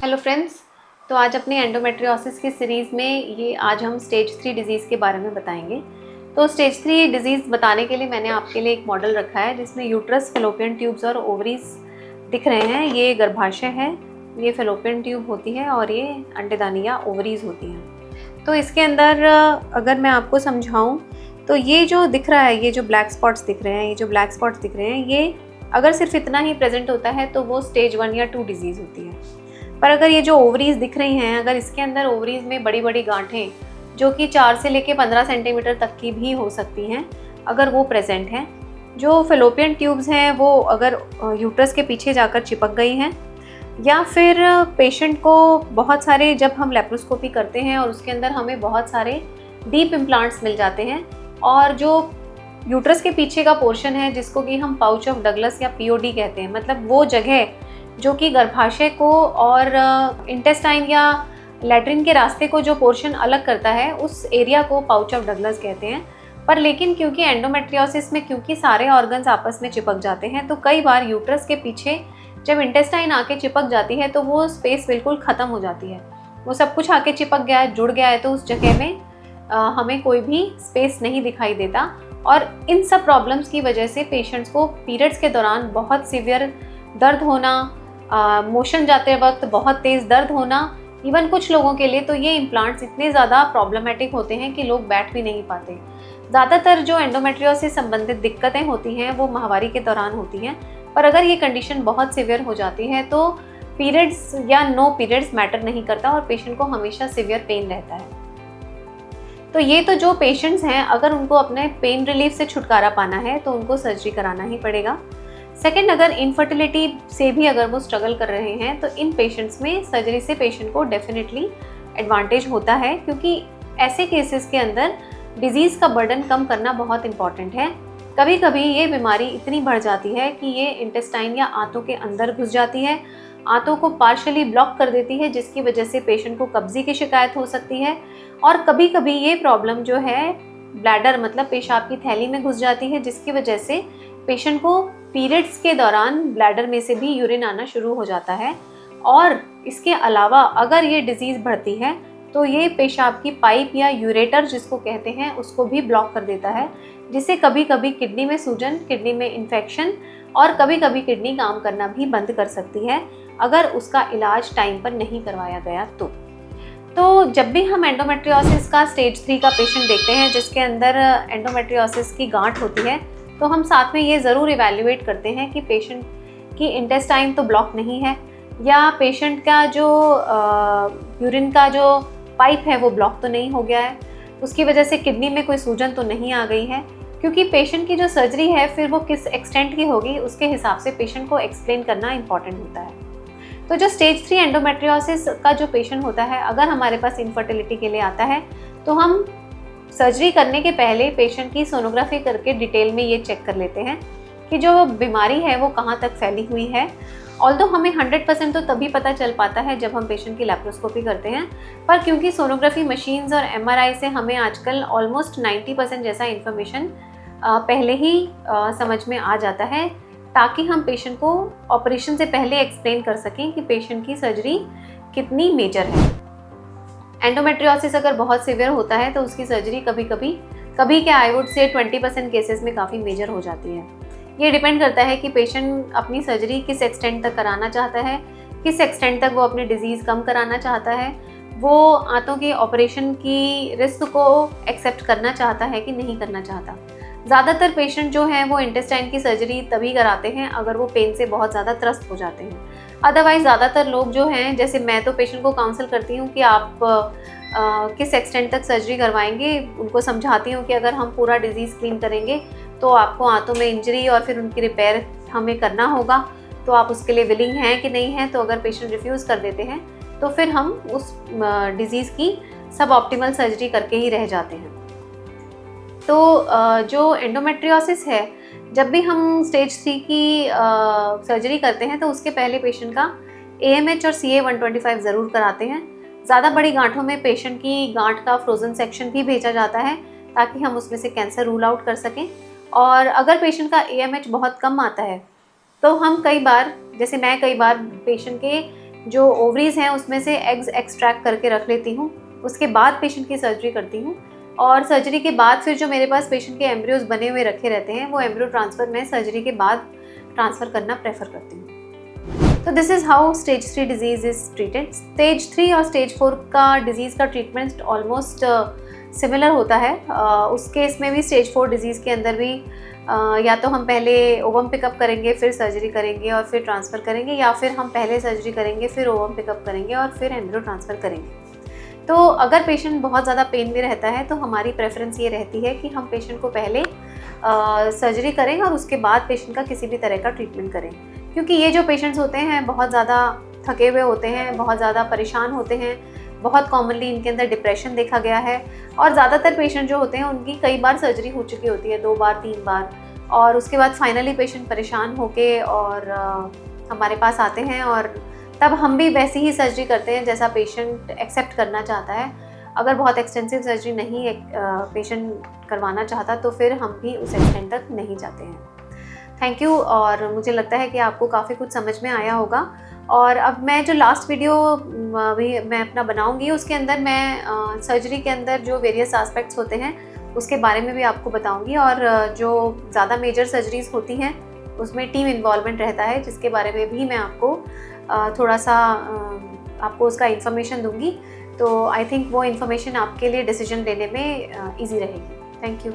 Hello friends. तो आज अपनी एंडोमेट्रियोसिस की सीरीज़ में ये आज हम स्टेज 3 डिज़ीज़ के बारे में बताएंगे। तो स्टेज 3 डिज़ीज़ बताने के लिए मैंने आपके लिए एक मॉडल रखा है जिसमें यूट्रस, फैलोपियन ट्यूब्स और ओवरीज दिख रहे हैं। ये गर्भाशय है, ये फैलोपियन ट्यूब होती है और ये अंडेदानी या ओवरीज होती हैं। तो इसके अंदर अगर मैं आपको समझाऊँ तो ये जो दिख रहा है, ये जो ब्लैक स्पॉट्स दिख रहे हैं, ये जो ब्लैक स्पॉट्स दिख रहे हैं, ये अगर सिर्फ इतना ही प्रेजेंट होता है तो वो स्टेज 1 या 2 डिज़ीज़ होती है। पर अगर ये जो ओवरीज दिख रही हैं, अगर इसके अंदर ओवरीज में बड़ी बड़ी गांठें जो कि 4 से लेके 15 सेंटीमीटर तक की भी हो सकती हैं, अगर वो प्रेजेंट हैं, जो फेलोपियन ट्यूब्स हैं वो अगर यूट्रस के पीछे जाकर चिपक गई हैं, या फिर पेशेंट को बहुत सारे, जब हम लेप्रोस्कोपी करते हैं और उसके अंदर हमें बहुत सारे डीप इम्प्लांट्स मिल जाते हैं और जो यूट्रस के पीछे का पोर्शन है जिसको कि हम पाउच ऑफ डगलस या पीओडी कहते हैं, मतलब वो जगह जो कि गर्भाशय को और इंटेस्टाइन या लैट्रिन के रास्ते को जो पोर्शन अलग करता है, उस एरिया को पाउच ऑफ डगलस कहते हैं। पर लेकिन क्योंकि एंडोमेट्रियोसिस में क्योंकि सारे ऑर्गन्स आपस में चिपक जाते हैं, तो कई बार यूट्रस के पीछे जब इंटेस्टाइन आके चिपक जाती है तो वो स्पेस बिल्कुल ख़त्म हो जाती है। वो सब कुछ आके चिपक गया है, जुड़ गया है, तो उस जगह में हमें कोई भी स्पेस नहीं दिखाई देता। और इन सब प्रॉब्लम्स की वजह से पेशेंट्स को पीरियड्स के दौरान बहुत सीवियर दर्द होना, मोशन जाते वक्त बहुत तेज़ दर्द होना, इवन कुछ लोगों के लिए तो ये इम्प्लांट्स इतने ज़्यादा प्रॉब्लमेटिक होते हैं कि लोग बैठ भी नहीं पाते। ज़्यादातर जो एंडोमेट्रियोसिस से संबंधित दिक्कतें होती हैं वो माहवारी के दौरान होती हैं, पर अगर ये कंडीशन बहुत सीवियर हो जाती है तो पीरियड्स या नो पीरियड्स मैटर नहीं करता और पेशेंट को हमेशा सीवियर पेन रहता है। तो ये तो जो पेशेंट्स हैं, अगर उनको अपने पेन रिलीफ से छुटकारा पाना है तो उनको सर्जरी कराना ही पड़ेगा। सेकेंड, अगर इनफर्टिलिटी से भी अगर वो स्ट्रगल कर रहे हैं तो इन पेशेंट्स में सर्जरी से पेशेंट को डेफिनेटली एडवांटेज होता है, क्योंकि ऐसे केसेस के अंदर डिजीज़ का बर्डन कम करना बहुत इंपॉर्टेंट है। कभी कभी ये बीमारी इतनी बढ़ जाती है कि ये इंटेस्टाइन या आंतों के अंदर घुस जाती है, आंतों को पार्शली ब्लॉक कर देती है, जिसकी वजह से पेशेंट को कब्जी की शिकायत हो सकती है। और कभी कभी ये प्रॉब्लम जो है ब्लैडर मतलब पेशाब की थैली में घुस जाती है, जिसकी वजह से पेशेंट को पीरियड्स के दौरान ब्लैडर में से भी यूरिन आना शुरू हो जाता है। और इसके अलावा अगर ये डिजीज़ बढ़ती है तो ये पेशाब की पाइप या यूरेटर जिसको कहते हैं उसको भी ब्लॉक कर देता है, जिससे कभी कभी किडनी में सूजन, किडनी में इन्फेक्शन और कभी कभी किडनी काम करना भी बंद कर सकती है अगर उसका इलाज टाइम पर नहीं करवाया गया तो जब भी हम एंडोमेट्रियोसिस का स्टेज 3 का पेशेंट देखते हैं जिसके अंदर एंडोमेट्रियोसिस की गांठ होती है, तो हम साथ में ये ज़रूर इवैल्यूएट करते हैं कि पेशेंट की इंटेस्टाइन तो ब्लॉक नहीं है, या पेशेंट का जो यूरिन का जो पाइप है वो ब्लॉक तो नहीं हो गया है, उसकी वजह से किडनी में कोई सूजन तो नहीं आ गई है। क्योंकि पेशेंट की जो सर्जरी है फिर वो किस एक्सटेंट की होगी उसके हिसाब से पेशेंट को एक्सप्लेन करना इंपॉर्टेंट होता है। तो जो स्टेज 3 एंडोमेट्रियोसिस का जो पेशेंट होता है, अगर हमारे पास इनफर्टिलिटी के लिए आता है तो हम सर्जरी करने के पहले पेशेंट की सोनोग्राफी करके डिटेल में ये चेक कर लेते हैं कि जो बीमारी है वो कहाँ तक फैली हुई है। ऑल्दो हमें 100% तो तभी पता चल पाता है जब हम पेशेंट की लैप्रोस्कोपी करते हैं, पर क्योंकि सोनोग्राफी मशीन्स और एमआरआई से हमें आजकल ऑलमोस्ट 90% जैसा इन्फॉर्मेशन पहले ही समझ में आ जाता है, ताकि हम पेशेंट को ऑपरेशन से पहले एक्सप्लेन कर सकें कि पेशेंट की सर्जरी कितनी मेजर है। एंडोमेट्रियोसिस अगर बहुत सीवियर होता है तो उसकी सर्जरी कभी क्या आई वुड से 20% केसेस में काफ़ी मेजर हो जाती है। ये डिपेंड करता है कि पेशेंट अपनी सर्जरी किस एक्सटेंट तक कराना चाहता है, किस एक्सटेंट तक वो अपनी डिजीज़ कम कराना चाहता है, वो आंतों के ऑपरेशन की रिस्क को एक्सेप्ट करना चाहता है कि नहीं करना चाहता। ज़्यादातर पेशेंट जो हैं वो इंटेस्टाइन की सर्जरी तभी कराते हैं अगर वो पेन से बहुत ज़्यादा त्रस्त हो जाते हैं। अदरवाइज़ ज़्यादातर लोग जो हैं, जैसे मैं तो पेशेंट को काउंसल करती हूँ कि आप किस एक्सटेंट तक सर्जरी करवाएंगे, उनको समझाती हूँ कि अगर हम पूरा डिजीज़ क्लीन करेंगे तो आपको आंतों में इंजरी और फिर उनकी रिपेयर हमें करना होगा, तो आप उसके लिए विलिंग हैं कि नहीं हैं। तो अगर पेशेंट रिफ्यूज़ कर देते हैं तो फिर हम उस डिज़ीज़ की सब ऑप्टिमल सर्जरी करके ही रह जाते हैं। तो जो एंडोमेट्रियोसिस है, जब भी हम स्टेज 3 की सर्जरी करते हैं तो उसके पहले पेशेंट का AMH और CA 125 ज़रूर कराते हैं। ज़्यादा बड़ी गांठों में पेशेंट की गांठ का फ्रोज़न सेक्शन भी भेजा जाता है ताकि हम उसमें से कैंसर रूल आउट कर सकें। और अगर पेशेंट का AMH बहुत कम आता है तो हम कई बार, जैसे मैं कई बार पेशेंट के जो ओवरीज हैं उसमें से एग्स एक्सट्रैक्ट करके रख लेती हूँ। उसके बाद पेशेंट की सर्जरी करती हूँ और सर्जरी के बाद फिर जो मेरे पास पेशेंट के एम्ब्रियोज बने हुए रखे रहते हैं वो एम्ब्रियो ट्रांसफ़र मैं सर्जरी के बाद ट्रांसफ़र करना प्रेफर करती हूँ। तो this is how stage 3 disease is treated. Stage 3 और स्टेज 4 का डिजीज़ का ट्रीटमेंट ऑलमोस्ट सिमिलर होता है। उस केस में भी स्टेज 4 डिजीज़ के अंदर भी या तो हम पहले ओवम पिकअप करेंगे, फिर सर्जरी करेंगे और फिर ट्रांसफ़र करेंगे, या फिर हम पहले सर्जरी करेंगे, फिर ओवम पिकअप करेंगे और फिर एम्ब्रियो ट्रांसफ़र करेंगे। तो अगर पेशेंट बहुत ज़्यादा पेन में रहता है तो हमारी प्रेफरेंस ये रहती है कि हम पेशेंट को पहले सर्जरी करें और उसके बाद पेशेंट का किसी भी तरह का ट्रीटमेंट करें, क्योंकि ये जो पेशेंट्स होते हैं बहुत ज़्यादा थके हुए होते हैं, बहुत ज़्यादा परेशान होते हैं। बहुत कॉमनली इनके अंदर डिप्रेशन देखा गया है और ज़्यादातर पेशेंट जो होते हैं उनकी कई बार सर्जरी हो चुकी होती है, 2 बार 3 बार, और उसके बाद फाइनली पेशेंट परेशान होके और हमारे पास आते हैं और तब हम भी वैसी ही सर्जरी करते हैं जैसा पेशेंट एक्सेप्ट करना चाहता है। अगर बहुत एक्सटेंसिव सर्जरी नहीं पेशेंट करवाना चाहता तो फिर हम भी उस एक्सटेंट तक नहीं जाते हैं। थैंक यू, और मुझे लगता है कि आपको काफ़ी कुछ समझ में आया होगा। और अब मैं जो लास्ट वीडियो भी मैं अपना बनाऊंगी उसके अंदर मैं सर्जरी के अंदर जो वेरियस एस्पेक्ट्स होते हैं उसके बारे में भी आपको बताऊंगी, और जो ज़्यादा मेजर सर्जरीज होती हैं उसमें टीम इन्वॉल्वमेंट रहता है जिसके बारे में भी मैं आपको थोड़ा सा आपको उसका इन्फॉर्मेशन दूंगी। तो आई थिंक वो इन्फॉर्मेशन आपके लिए डिसीजन लेने में ईजी रहेगी। Thank you.